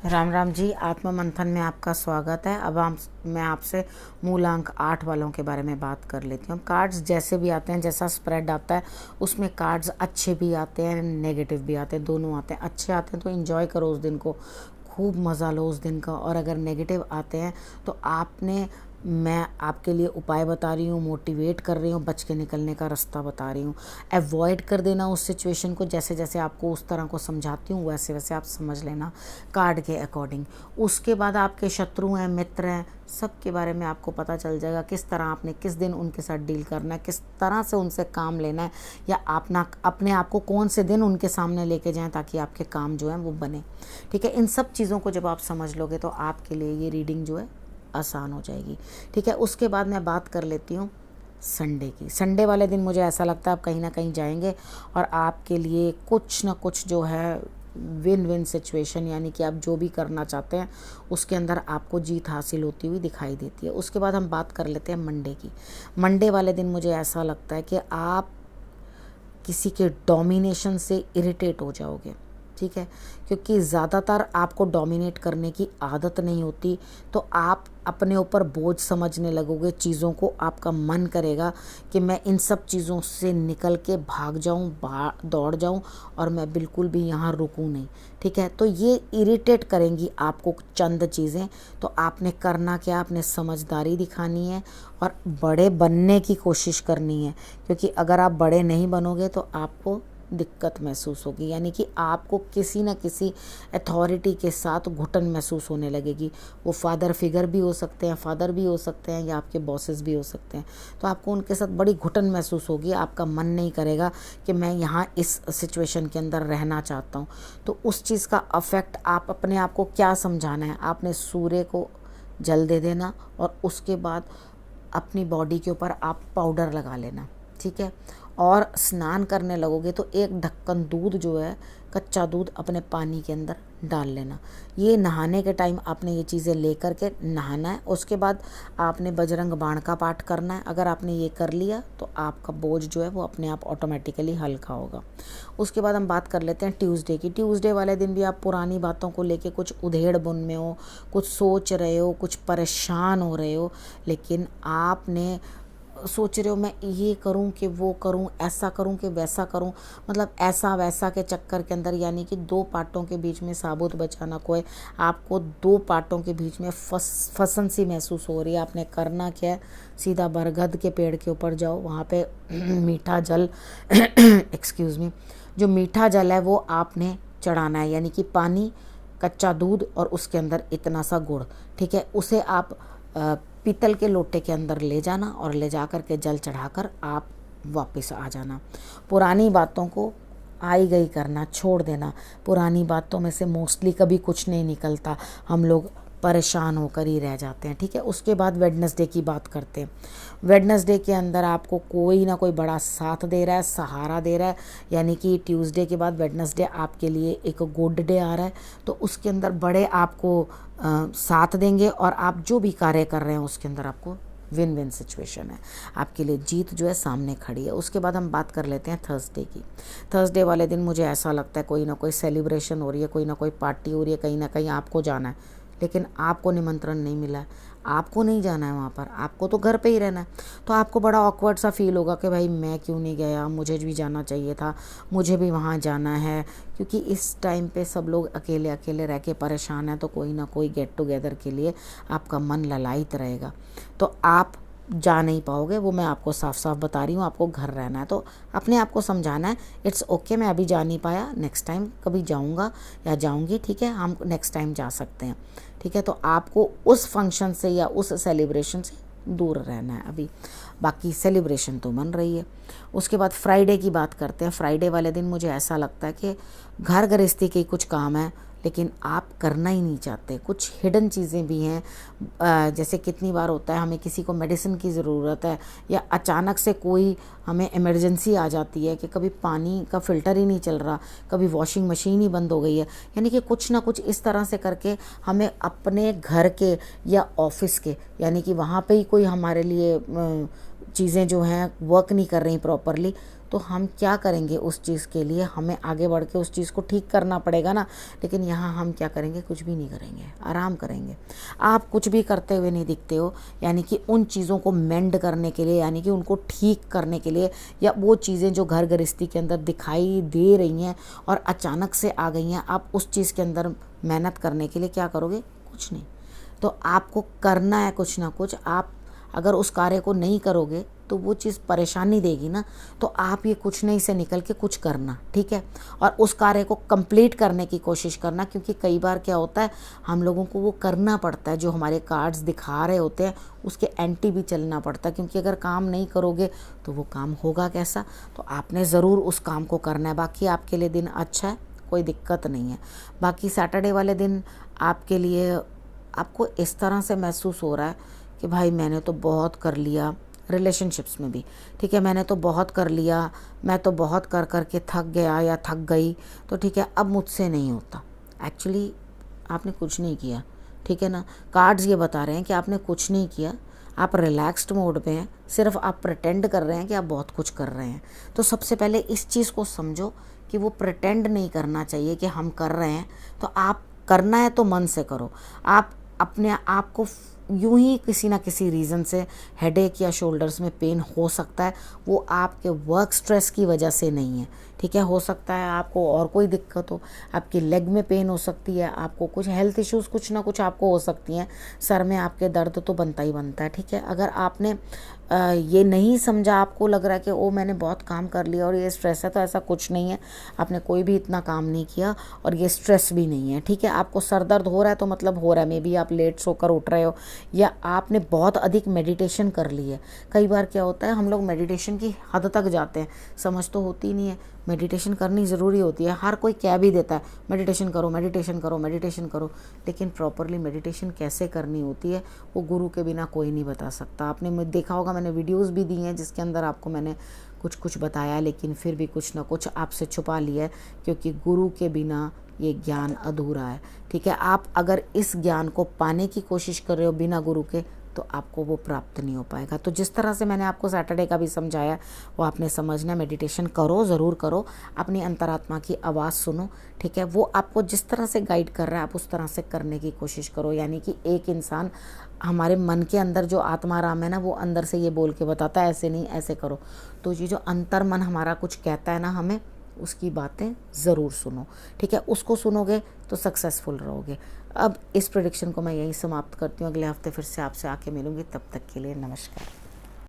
राम राम जी। आत्म मंथन में आपका स्वागत है। अब मैं आपसे मूलांक 8 वालों के बारे में बात कर लेती हूँ। कार्ड्स जैसे भी आते हैं, जैसा स्प्रेड आता है उसमें कार्ड्स अच्छे भी आते हैं, नेगेटिव भी आते हैं, दोनों आते हैं। अच्छे आते हैं तो एंजॉय करो उस दिन को, खूब मज़ा लो उस दिन का। और अगर नेगेटिव आते हैं तो मैं आपके लिए उपाय बता रही हूँ, मोटिवेट कर रही हूँ, बच के निकलने का रास्ता बता रही हूँ। अवॉइड कर देना उस सिचुएशन को, जैसे जैसे आपको उस तरह को समझाती हूँ वैसे वैसे आप समझ लेना कार्ड के अकॉर्डिंग। उसके बाद आपके शत्रु हैं, मित्र हैं, सब के बारे में आपको पता चल जाएगा किस तरह आपने किस दिन उनके साथ डील करना है, किस तरह से उनसे काम लेना है, या अपने आप को कौन से दिन उनके सामने लेके जाएं ताकि आपके काम जो है वो बने। ठीक है, इन सब चीज़ों को जब आप समझ लोगे तो आपके लिए ये रीडिंग जो है आसान हो जाएगी। ठीक है, उसके बाद मैं बात कर लेती हूँ संडे की। संडे वाले दिन मुझे ऐसा लगता है आप कहीं ना कहीं जाएंगे और आपके लिए कुछ ना कुछ जो है विन विन सिचुएशन, यानी कि आप जो भी करना चाहते हैं उसके अंदर आपको जीत हासिल होती हुई दिखाई देती है। उसके बाद हम बात कर लेते हैं मंडे की। मंडे वाले दिन मुझे ऐसा लगता है कि आप किसी के डोमिनेशन से इरिटेट हो जाओगे। ठीक है, क्योंकि ज़्यादातर आपको डोमिनेट करने की आदत नहीं होती, तो आप अपने ऊपर बोझ समझने लगोगे चीज़ों को। आपका मन करेगा कि मैं इन सब चीज़ों से निकल के भाग जाऊं, दौड़ जाऊं और मैं बिल्कुल भी यहाँ रुकूं नहीं। ठीक है, तो ये इरिटेट करेंगी आपको चंद चीज़ें। तो आपने करना क्या, आपने समझदारी दिखानी है और बड़े बनने की कोशिश करनी है, क्योंकि अगर आप बड़े नहीं बनोगे तो आपको दिक्कत महसूस होगी, यानी कि आपको किसी न किसी अथॉरिटी के साथ घुटन महसूस होने लगेगी। वो फादर फिगर भी हो सकते हैं, फादर भी हो सकते हैं, या आपके बॉसेस भी हो सकते हैं। तो आपको उनके साथ बड़ी घुटन महसूस होगी। आपका मन नहीं करेगा कि मैं यहाँ इस सिचुएशन के अंदर रहना चाहता हूँ। तो उस चीज़ का अफेक्ट आप अपने आप को क्या समझाना है, आपने सूर्य को जल दे देना और उसके बाद अपनी बॉडी के ऊपर आप पाउडर लगा लेना। ठीक है, और स्नान करने लगोगे तो एक ढक्कन दूध जो है, कच्चा दूध, अपने पानी के अंदर डाल लेना। ये नहाने के टाइम आपने ये चीज़ें ले कर के नहाना है। उसके बाद आपने बजरंग बाण का पाठ करना है। अगर आपने ये कर लिया तो आपका बोझ जो है वो अपने आप ऑटोमेटिकली हल्का होगा। उसके बाद हम बात कर लेते हैं ट्यूसडे की। ट्यूसडे वाले दिन भी आप पुरानी बातों को लेके कुछ उधेड़ बुन में हो, कुछ सोच रहे हो, कुछ परेशान हो रहे हो, लेकिन आपने सोच रहे हो मैं ये करूं कि वो करूं, ऐसा करूं कि वैसा करूं, मतलब ऐसा वैसा के चक्कर के अंदर, यानी कि दो पार्टों के बीच में साबुत बचाना कोई, आपको दो पार्टों के बीच में फसन सी महसूस हो रही है। आपने करना क्या है, सीधा बरगद के पेड़ के ऊपर जाओ, वहाँ पे मीठा जल एक्सक्यूज़ मी, जो मीठा जल है वो आपने चढ़ाना है, यानी कि पानी, कच्चा दूध और उसके अंदर इतना सा गुड़। ठीक है, उसे आप पीतल के लोटे के अंदर ले जाना और ले जा कर के जल चढ़ाकर आप वापस आ जाना। पुरानी बातों को आई गई करना छोड़ देना। पुरानी बातों में से मोस्टली कभी कुछ नहीं निकलता, हम लोग परेशान होकर ही रह जाते हैं। ठीक है, उसके बाद वेडनेसडे की बात करते हैं। वेडनेसडे के अंदर आपको कोई ना कोई बड़ा साथ दे रहा है, सहारा दे रहा है, यानी कि ट्यूसडे के बाद वेडनेसडे आपके लिए एक गुड डे आ रहा है। तो उसके अंदर बड़े आपको साथ देंगे और आप जो भी कार्य कर रहे हैं उसके अंदर आपको विन विन सिचुएशन है, आपके लिए जीत जो है सामने खड़ी है। उसके बाद हम बात कर लेते हैं थर्सडे की। थर्सडे वाले दिन मुझे ऐसा लगता है कोई ना कोई सेलिब्रेशन हो रही है, कोई ना कोई पार्टी हो रही है, कहीं ना कहीं आपको जाना है, लेकिन आपको निमंत्रण नहीं मिला है, आपको नहीं जाना है वहाँ पर, आपको तो घर पे ही रहना है। तो आपको बड़ा ऑकवर्ड सा फील होगा कि भाई मैं क्यों नहीं गया, मुझे भी जाना चाहिए था, मुझे भी वहाँ जाना है। क्योंकि इस टाइम पे सब लोग अकेले अकेले रह के परेशान हैं, तो कोई ना कोई गेट टुगेदर के लिए आपका मन ललायित रहेगा। तो आप जा नहीं पाओगे, वो मैं आपको साफ साफ बता रही हूँ। आपको घर रहना है, तो अपने आप को समझाना है इट्स ओके, मैं अभी जा नहीं पाया, नेक्स्ट टाइम कभी जाऊँगा या जाऊँगी। ठीक है, हम नेक्स्ट टाइम जा सकते हैं। ठीक है, तो आपको उस फंक्शन से या उस सेलिब्रेशन से दूर रहना है अभी, बाकी सेलिब्रेशन तो मन रही है। उसके बाद फ्राइडे की बात करते हैं। फ्राइडे वाले दिन मुझे ऐसा लगता है कि घर गृहस्थी के कुछ काम है लेकिन आप करना ही नहीं चाहते। कुछ हिडन चीज़ें भी हैं, जैसे कितनी बार होता है हमें किसी को मेडिसिन की ज़रूरत है, या अचानक से कोई हमें इमरजेंसी आ जाती है कि कभी पानी का फ़िल्टर ही नहीं चल रहा, कभी वॉशिंग मशीन ही बंद हो गई है, यानी कि कुछ ना कुछ इस तरह से करके हमें अपने घर के या ऑफिस के, यानी कि वहाँ पे ही कोई हमारे लिए चीज़ें जो हैं वर्क नहीं कर रही प्रॉपरली, तो हम क्या करेंगे उस चीज़ के लिए, हमें आगे बढ़ के उस चीज़ को ठीक करना पड़ेगा ना। लेकिन यहाँ हम क्या करेंगे, कुछ भी नहीं करेंगे, आराम करेंगे। आप कुछ भी करते हुए नहीं दिखते हो, यानी कि उन चीज़ों को मेंड करने के लिए, यानी कि उनको ठीक करने के लिए, या वो चीज़ें जो घर गृहस्थी के अंदर दिखाई दे रही हैं और अचानक से आ गई हैं, आप उस चीज़ के अंदर मेहनत करने के लिए क्या करोगे, कुछ नहीं। तो आपको करना है कुछ ना कुछ। आप अगर उस कार्य को नहीं करोगे तो वो चीज़ परेशानी देगी ना। तो आप ये कुछ नहीं से निकल के कुछ करना, ठीक है, और उस कार्य को कंप्लीट करने की कोशिश करना। क्योंकि कई बार क्या होता है, हम लोगों को वो करना पड़ता है जो हमारे कार्ड्स दिखा रहे होते हैं, उसके एंटी भी चलना पड़ता है। क्योंकि अगर काम नहीं करोगे तो वो काम होगा कैसा। तो आपने ज़रूर उस काम को करना है। बाकी आपके लिए दिन अच्छा है, कोई दिक्कत नहीं है। बाकी सैटरडे वाले दिन आपके लिए, आपको इस तरह से महसूस हो रहा है कि भाई मैंने तो बहुत कर लिया, रिलेशनशिप्स में भी, ठीक है, मैंने तो बहुत कर लिया, मैं तो बहुत कर कर के थक गया या थक गई, तो ठीक है अब मुझसे नहीं होता। एक्चुअली आपने कुछ नहीं किया, ठीक है ना। कार्ड्स ये बता रहे हैं कि आपने कुछ नहीं किया, आप रिलैक्स्ड मोड में हैं, सिर्फ आप प्रिटेंड कर रहे हैं कि आप बहुत कुछ कर रहे हैं। तो सबसे पहले इस चीज़ को समझो कि वो प्रिटेंड नहीं करना चाहिए कि हम कर रहे हैं। तो आप करना है तो मन से करो। आप अपने आप को यूं ही किसी ना किसी रीज़न से हेडेक या शोल्डर्स में पेन हो सकता है, वो आपके वर्क स्ट्रेस की वजह से नहीं है, ठीक है। हो सकता है आपको और कोई दिक्कत हो, आपकी लेग में पेन हो सकती है, आपको कुछ हेल्थ इश्यूज़ कुछ ना कुछ आपको हो सकती हैं, सर में आपके दर्द तो बनता ही बनता है, ठीक है। अगर आपने ये नहीं समझा, आपको लग रहा है कि ओ मैंने बहुत काम कर लिया और ये स्ट्रेस है, तो ऐसा कुछ नहीं है। आपने कोई भी इतना काम नहीं किया और ये स्ट्रेस भी नहीं है, ठीक है। आपको सर दर्द हो रहा है तो मतलब हो रहा है, मे बी आप लेट सोकर उठ रहे हो या आपने बहुत अधिक मेडिटेशन कर ली है। कई बार क्या होता है, हम लोग मेडिटेशन की हद तक जाते हैं, समझ तो होती नहीं है। मेडिटेशन करनी ज़रूरी होती है, हर कोई कह भी देता है मेडिटेशन करो, मेडिटेशन करो, मेडिटेशन करो, लेकिन प्रॉपरली मेडिटेशन कैसे करनी होती है वो गुरु के बिना कोई नहीं बता सकता। आपने देखा होगा, मैंने वीडियोस भी दी हैं जिसके अंदर आपको मैंने कुछ कुछ बताया, लेकिन फिर भी कुछ ना कुछ आपसे छुपा लिया है, क्योंकि गुरु के बिना ये ज्ञान अधूरा है, ठीक है। आप अगर इस ज्ञान को पाने की कोशिश कर रहे हो बिना गुरु के, तो आपको वो प्राप्त नहीं हो पाएगा। तो जिस तरह से मैंने आपको सैटरडे का भी समझाया, वो आपने समझना। मेडिटेशन करो, ज़रूर करो, अपनी अंतरात्मा की आवाज़ सुनो, ठीक है। वो आपको जिस तरह से गाइड कर रहा है आप उस तरह से करने की कोशिश करो। यानी कि एक इंसान, हमारे मन के अंदर जो आत्मा राम है ना, वो अंदर से ये बोल के बताता है ऐसे नहीं ऐसे करो। तो ये जो अंतर मन हमारा कुछ कहता है ना हमें, उसकी बातें ज़रूर सुनो, ठीक है। उसको सुनोगे तो सक्सेसफुल रहोगे। अब इस प्रेडिक्शन को मैं यहीं समाप्त करती हूँ। अगले हफ्ते फिर से आपसे आके मिलूँगी, तब तक के लिए नमस्कार।